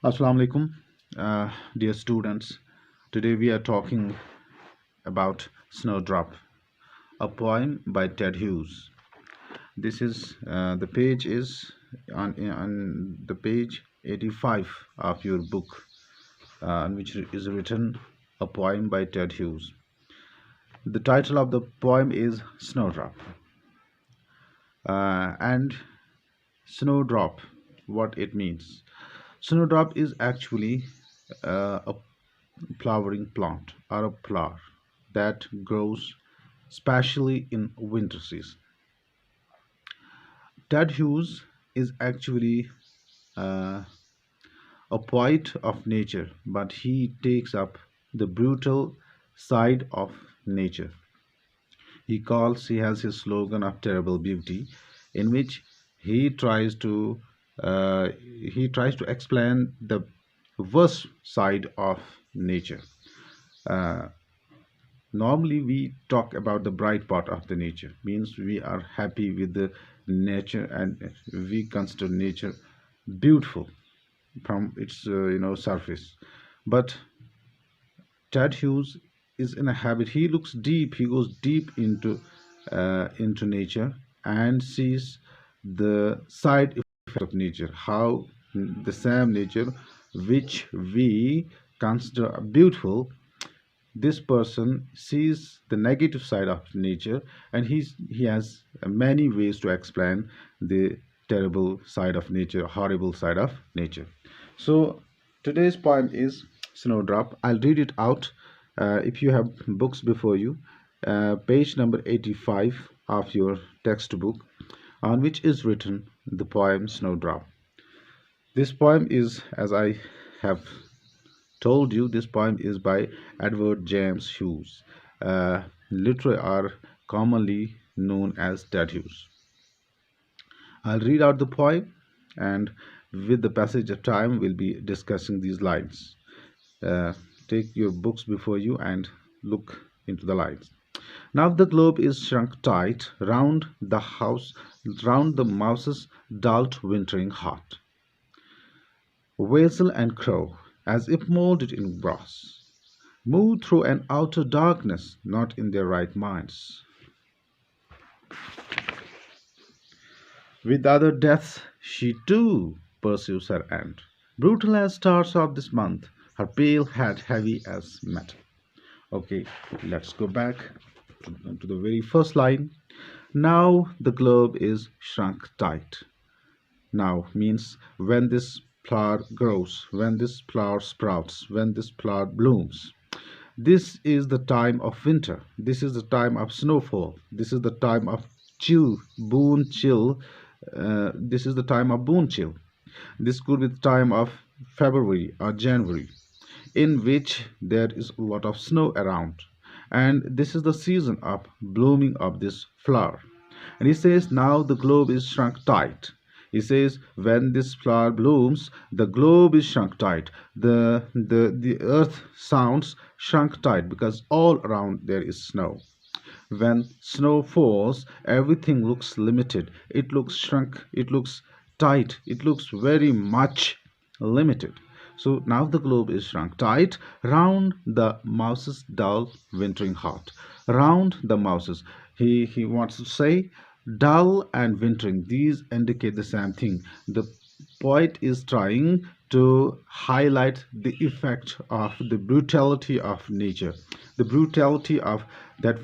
Assalamu alaikum, dear students. Today we are talking about Snowdrop, a poem by Ted Hughes. This is the page is on the page 85 of your book, on which is written a poem by Ted Hughes. The title of the poem is Snowdrop, and Snowdrop, what it means. Snowdrop is actually a flowering plant or a flower that grows especially in winter season. Ted Hughes is actually uh, a poet of nature, but he takes up the brutal side of nature. He has his slogan of terrible beauty, in which he tries to he tries to explain the worst side of nature. Uh, Normally we talk about the bright part of the nature, means we are happy with the nature and we consider nature beautiful from its surface. But Ted Hughes is in a habit. He looks deep. He goes deep into nature and sees the side effect of nature. How the same nature which we consider beautiful, this person sees the negative side of nature, and he has many ways to explain the terrible side of nature, horrible side of nature. So today's poem is Snowdrop. I'll read it out. If you have books before you, page number 85 of your textbook, on which is written the poem Snowdrop. This poem is, as I have told you, this poem is by Edward James Hughes, literally are commonly known as Ted Hughes. I'll read out the poem, and with the passage of time, we'll be discussing these lines. Uh, Take your books before you and look into the lines. Now the globe is shrunk tight round the mouse's dull wintering heart. Weasel and crow, as if molded in brass, move through an outer darkness, not in their right minds. With other deaths, she too pursues her end. Brutal as stars of this month, her pale head heavy as metal. Okay, let's go back to the very first line. Now the globe is shrunk tight. Now means when this flower grows, when this flower sprouts, when this flower blooms. This is the time of winter. This is the time of snowfall. This is the time of boon chill. This is the time of boon chill. This could be the time of February or January, in which there is a lot of snow around. And this is the season of blooming of this flower. And he says, now the globe is shrunk tight. He says, when this flower blooms, the globe is shrunk tight. The earth sounds shrunk tight because all around there is snow. When snow falls, everything looks limited. It looks shrunk, it looks tight, it looks very much limited. So now the globe is shrunk tight round the mouse's dull wintering heart. Round the mouse's. He wants to say dull and wintering. These indicate the same thing. The poet is trying to highlight the effect of the brutality of nature, the brutality of that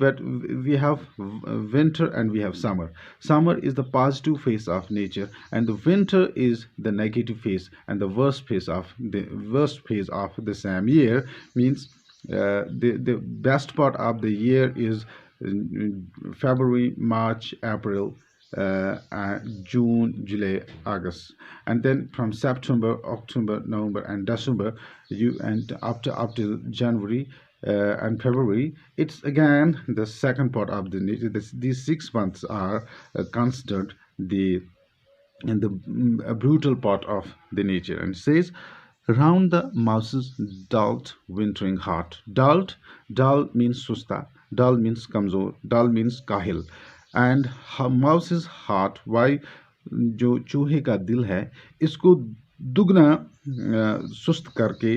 we have winter and we have summer. Summer is the positive phase of nature, and the winter is the negative phase, and the worst phase of the same year means the best part of the year is February, March, April, June, July, August, and then from September, October, November, and December, you and up till January and February, it's again the second part of the nature. These 6 months are considered the brutal part of the nature, and it says round the mouse's dull wintering heart. Dull means susta, dull means kamzor, dull means kahil, and mouse's heart, why जो चूहे का दिल है इसको दुगना सुस्त करके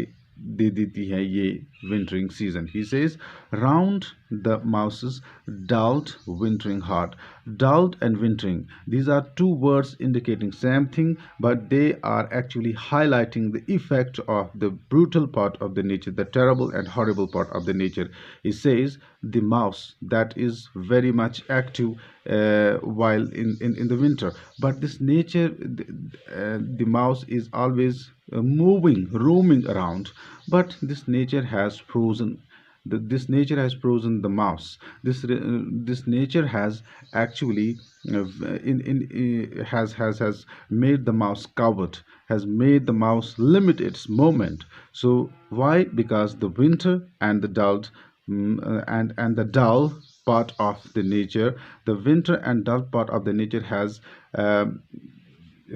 दे देती है ये wintering season. He says, round the mouse's dulled wintering heart. Dulled and wintering, these are two words indicating same thing, but they are actually highlighting the effect of the brutal part of the nature, the terrible and horrible part of the nature. He says the mouse that is very much active while in the winter, but this nature, the mouse is always moving, roaming around, but this nature has frozen. This nature has frozen the mouse. This nature has actually has made the mouse coward, has made the mouse limit its movement. So why? Because the winter and the dull and the dull part of the nature, the winter and dull part of the nature um,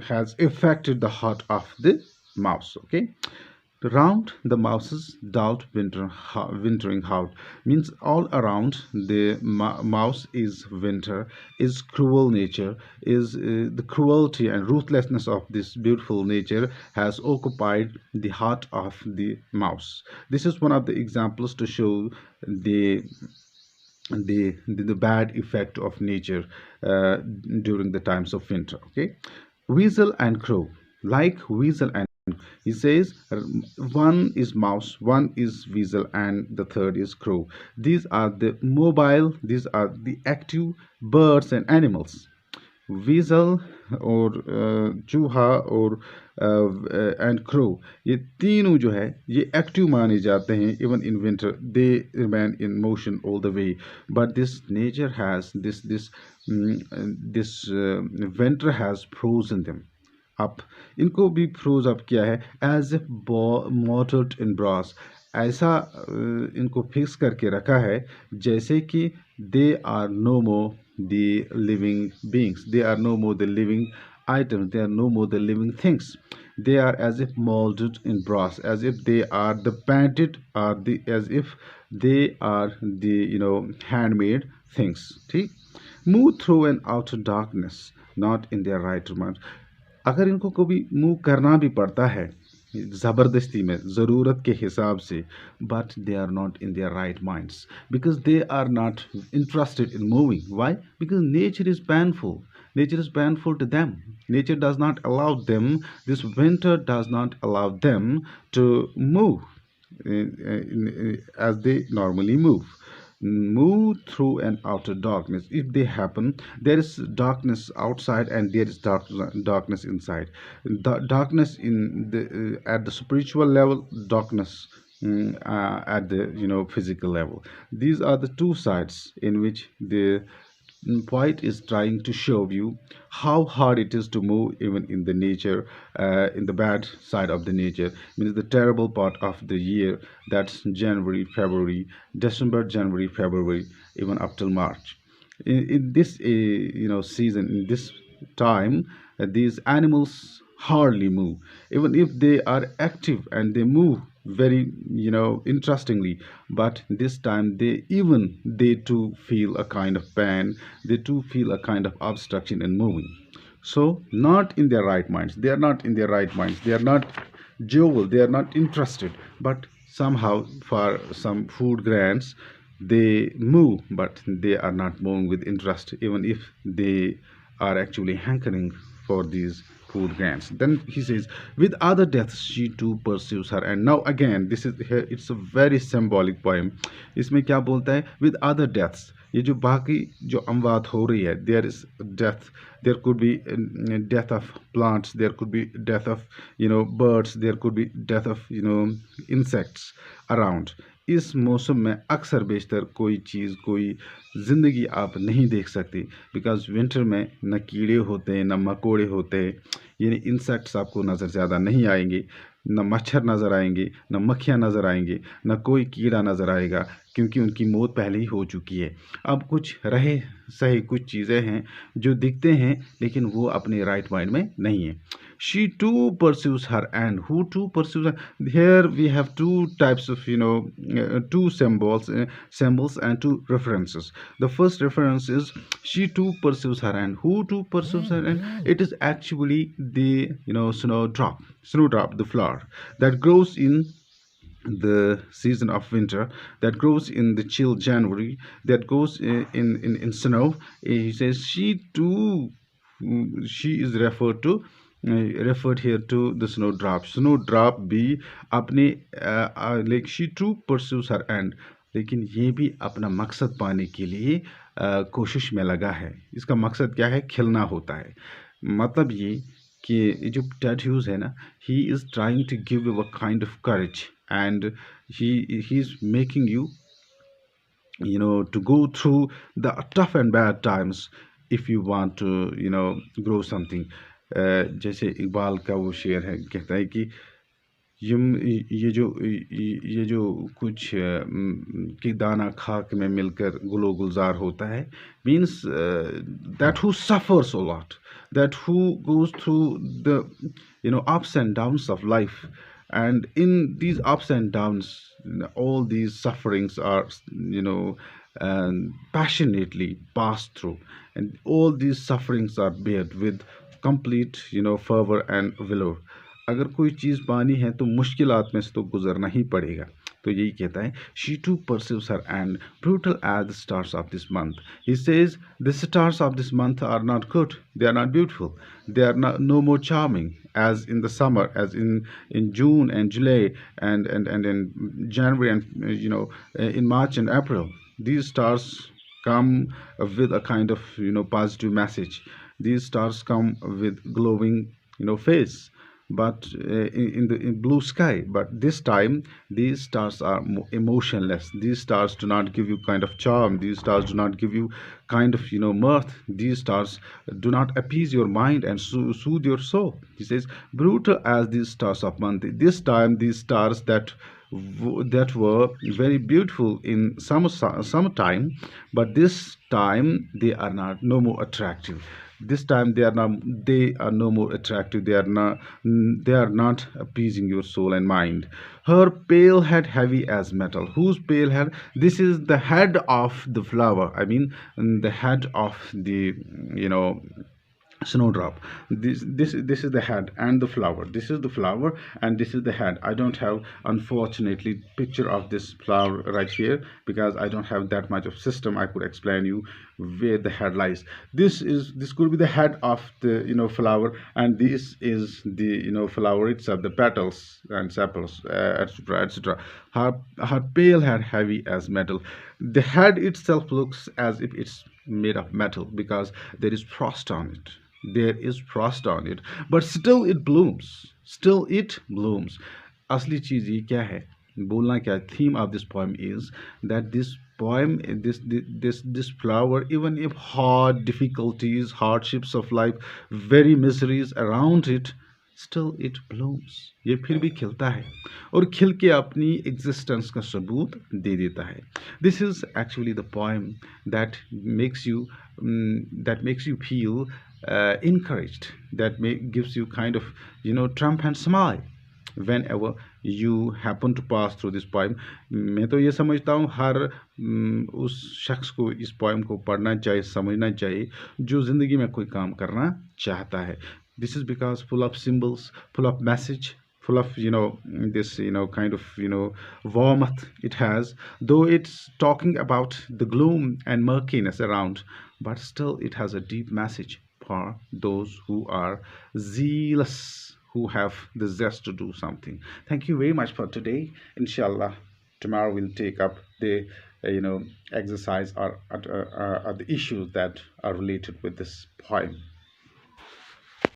has affected the heart of the mouse. Okay, round the mouse's dull wintering heart means all around the mouse is winter, is cruel nature, is the cruelty and ruthlessness of this beautiful nature has occupied the heart of the mouse. This is one of the examples to show the bad effect of nature during the times of winter. Okay, weasel and crow, like weasel and, he says, one is mouse, one is weasel, and the third is crow. These are the mobile, these are the active birds and animals. weasel और चूहा और and crow, ये तीनों जो है ये active माने जाते हैं. Even in winter they remain in motion all the way, but this nature has this winter has frozen them up. इनको भी फ्रोज अप किया है as if moulded in brass. ऐसा इनको फिक्स करके रखा है जैसे कि they are no more the living beings, they are no more the living items, they are no more the living things. They are as if molded in brass, as if they are the painted, or the as if they are the handmade things. ठीक, move through an outer darkness, not in their right mind. अगर इनको कभी move करना भी पड़ता है ज़बरदस्ती में, ज़रूरत के हिसाब से, but they are not in their right minds because they are not interested in moving. Why? Because nature is painful. Nature is painful to them. Nature does not allow them, this winter does not allow them to move as they normally move through an outer darkness. If they happen, there is darkness outside and there is darkness inside. Darkness in the at the spiritual level, darkness at the physical level. These are the two sides in which the poet is trying to show you how hard it is to move even in the nature, in the bad side of the nature, means the terrible part of the year, that's January, February, December, January, February, even up till March. In this season, in this time, these animals hardly move. Even if they are active and they move very interestingly, but this time they too feel a kind of pain, they too feel a kind of obstruction in moving. So not in their right minds, they are not in their right minds, they are not jovial, they are not interested, but somehow for some food grants they move, but they are not moving with interest, even if they are actually hankering for these food grants. Then he says, with other deaths she too pursues her. And now again, this is here, it's a very symbolic poem. इसमें क्या बोलता है? With other deaths, ये जो बाकी जो अमवात हो रही है, there is death, there could be death of plants, there could be death of birds, there could be death of insects around. इस मौसम में अक्सर बेशतर कोई चीज़, कोई ज़िंदगी आप नहीं देख सकते, बिकॉज विंटर में न कीड़े होते हैं, न मकोड़े होते हैं, यानी इंसेक्ट्स आपको नज़र ज़्यादा नहीं आएंगे, न मच्छर नज़र आएंगे, न मक्खियाँ नज़र आएंगे, न कोई कीड़ा नज़र आएगा, क्योंकि उनकी मौत पहले ही हो चुकी है. अब कुछ रहे सही कुछ चीज़ें हैं जो दिखते हैं, लेकिन वो अपने राइट माइंड में नहीं है. She too pursues her, and who too pursues her? Here we have two types of two symbols and two references. The first reference is she too pursues her, and who too pursues her, and it is actually the snowdrop, the flower that grows in the season of winter, that grows in the chill January, that goes in snow. He says she too, she is referred here to the snowdrop. Snowdrop भी अपने like she too pursues her end, लेकिन ये भी अपना मकसद पाने के लिए कोशिश में लगा है. इसका मकसद क्या है? खिलना होता है. मतलब ये कि ये जो टेड ह्यूज है ना, he is trying to give you a kind of courage, and he is making you to go through the tough and bad times if you want to grow something. जैसे इकबाल का वो शेर है, कहता है कि ये जो कुछ कि दाना खाक में मिलकर गुलो गुलजार होता है, means that who suffers a lot, that who goes through the ups and downs of life, and in these ups and downs all these sufferings are passionately passed through, and all these sufferings are bared with complete fervor and valor. अगर कोई चीज़ पानी है तो मुश्किलात में से तो गुजरना ही पड़ेगा. तो यही कहता है, she too pursues her end, brutal as the stars of this month. He says the stars of this month are not good, they are not beautiful, they are not no more charming as in the summer, as in June and July, and in January, and in March and April. These stars come with a kind of positive message. These stars come with glowing face, but in blue sky. But this time these stars are emotionless. These stars do not give you kind of charm. These stars do not give you kind of mirth. These stars do not appease your mind and soothe your soul. He says, brutal as these stars of month, this time these stars that were very beautiful in summertime, but this time they are not no more attractive. This time they are no more attractive. They are not appeasing your soul and mind. Her pale head heavy as metal. Whose pale head? This is the head of the flower, I mean, the head of the snowdrop. This is the head and the flower. This is the flower and this is the head. I don't have, unfortunately, picture of this flower right here, because I don't have that much of system I could explain you where the head lies. This could be the head of the flower, and this is the flower itself, the petals and sepals, etc, etc. Her pale head heavy as metal. The head itself looks as if it's made of metal, because there is frost on it. There is frost on it, but still it blooms. Still it blooms. असली चीज ये क्या है, बोलना क्या, theme of this poem is that this poem, this flower, even if hard difficulties, hardships of life, very miseries around it, still it blooms. ये फिर भी खिलता है और खिल के अपनी existence का सबूत दे देता है. This is actually the poem that makes you feel encouraged, that gives you kind of triumphant smile whenever you happen to pass through this poem. मैं तो ये समझता हूँ हर उस शख्स को इस poem को पढ़ना चाहिए, समझना चाहिए, जो ज़िंदगी में कोई काम करना चाहता है. This is because full of symbols, full of message, full of this kind of warmth it has, though it's talking about the gloom and murkiness around, but still it has a deep message for those who are zealous, who have the zest to do something. Thank you very much for today. Inshallah, tomorrow we'll take up the exercise or the issues that are related with this poem.